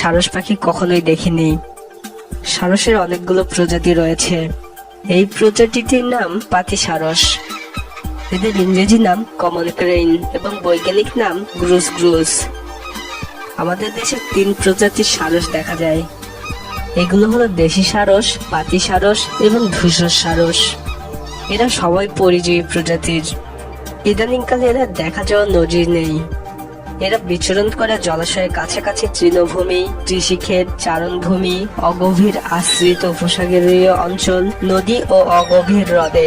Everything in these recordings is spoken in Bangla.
সারস পাখি কখনোই দেখিনি। সারসের অনেকগুলো প্রজাতি রয়েছে। এই প্রজাতিটির নাম পাতি সারস। এদের ইংরেজি নাম কমন ক্রেইন এবং বৈজ্ঞানিক নাম গ্রুস গ্রুস। আমাদের দেশে 3 প্রজাতির সারস দেখা যায়। এগুলো হলো দেশি সারস, পাতি সারস এবং ধূসর সারস। এরা সবাই পরিযায়ী প্রজাতির। ইদানিংকালে এরা দেখা যাওয়ার নজির নেই। এরা বিচরণ করে জলাশয়ের কাছাকাছি তৃণভূমি, কৃষিক্ষেত, চারণভূমি, অগভীর আশ্রিত উপসাগরীয় অঞ্চল, নদী ও অগভীর হ্রদে।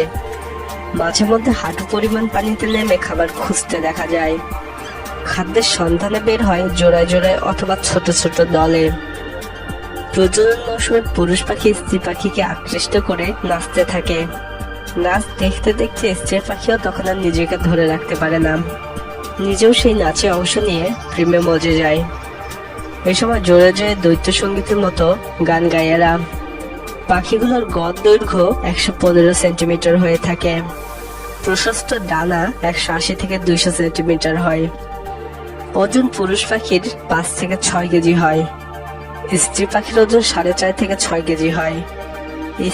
মাঝে মধ্যে হাঁটু পরিমাণ পানিতে নেমে খাবার খুঁজতে দেখা যায়। খাদ্যের সন্ধানে বের হয় জোড়ায় জোড়ায় অথবা ছোট ছোট দলে। প্রজনন মৌসুমে পুরুষ পাখি স্ত্রী পাখিকে আকৃষ্ট করে নাচতে থাকে। নাচ দেখতে দেখতে স্ত্রী পাখিও তখন আর নিজেকে ধরে রাখতে পারে না, নিজেও সেই নাচে অংশ নিয়ে প্রেমে মজে যায়। এই সময় জোরে জোরে দ্বৈত সঙ্গীতের মতো গান গায় এরা। পাখিগুলোর গড় দৈর্ঘ্য 115 সেন্টিমিটার হয়ে থাকে। প্রশস্ত ডানা 180 থেকে 200 সেন্টিমিটার হয়। ওজন পুরুষ পাখির 5 থেকে 6 কেজি হয়। স্ত্রী পাখির ওজন 4.5 থেকে 6 কেজি হয়।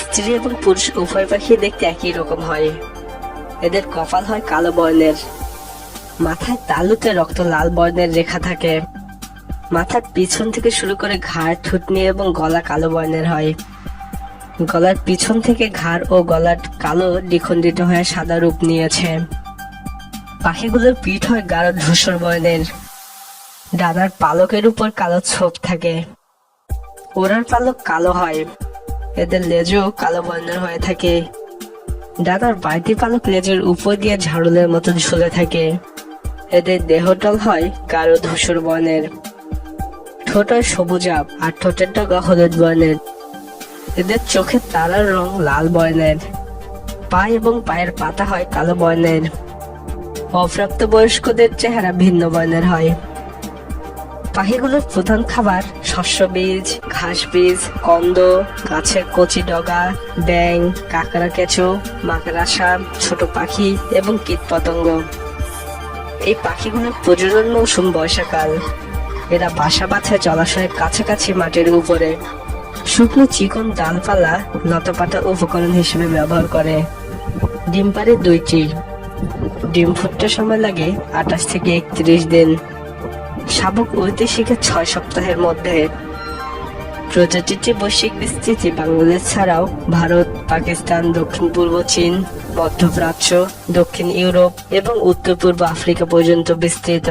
স্ত্রী এবং পুরুষ উভয় পাখি দেখতে একই রকম হয়। এদের কপাল হয় কালো বর্ণের। মাথায় তালুতে রক্ত লাল বর্ণের রেখা থাকে। মাথার পিছন থেকে শুরু করে ঘাড়, থুতনি এবং গলা কালো বর্ণের হয়। গলার পিছন থেকে ঘাড় ও গলার কালো দ্বিখণ্ডিত হয়ে সাদা রূপ নিয়েছে। পাখিগুলোর পিঠ হয় গাঢ় ধূসর বর্ণের। ডানার পালকের উপর কালো ছোপ থাকে। ওড়ার পালক কালো হয়। এদের লেজও কালো বর্ণের হয়ে থাকে। ডানার বাড়তি পালক লেজের উপর দিয়ে ঝাড়ুলের মতো ঝুলে থাকে। এদের দেহতল হয় গাঢ় ধূসর বর্ণের। ঠোঁট হয় সবুজাভ আর ঠোঁটের ডগা হলুদ বর্ণের। এদের চোখের তারার রং লাল বর্ণের। পা এবং পায়ের পাতা হয় কালো বর্ণের। অপ্রাপ্তবয়স্কদের চেহারা ভিন্ন বর্ণের হয়। পাখিগুলোর প্রধান খাবার শস্য বীজ, ঘাস বীজ, কন্দ, গাছের কচি ডগা, ব্যাঙ, কাঁকড়া কেঁচো, মাকড়সা, ছোট পাখি এবং কীটপতঙ্গ। এই পাখিগুলোর প্রজনন মৌসুম বর্ষাকাল। এরা বাসা বাঁধে জলাশয়ের কাছাকাছি মাটির উপরে। শুকনো চিকন ডালপালা লতাপাতা উপকরণ হিসেবে ব্যবহার করে। ডিম পাড়ে 2টি। ডিম ফুটতে সময় লাগে 28 থেকে 31 দিন। শাবক উড়তে শিখে 6 সপ্তাহের মধ্যে। প্রজাতিটি বৈশ্বিক বিস্তৃতি বাংলাদেশ ছাড়াও ভারত, পাকিস্তান, দক্ষিণ পূর্ব চীন, মধ্যপ্রাচ্য, দক্ষিণ ইউরোপ এবং উত্তর পূর্ব আফ্রিকা পর্যন্ত বিস্তৃত।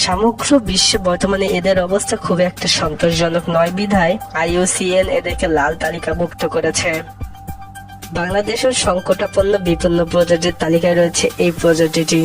সমগ্র বিশ্বে বর্তমানে এদের অবস্থা খুব একটা সন্তোষজনক নয় বিধায় IUCN এদেরকে লাল তালিকাভুক্ত করেছে। বাংলাদেশের সংকটাপন্ন বিপন্ন প্রজাতির তালিকায় রয়েছে এই প্রজাতিটি।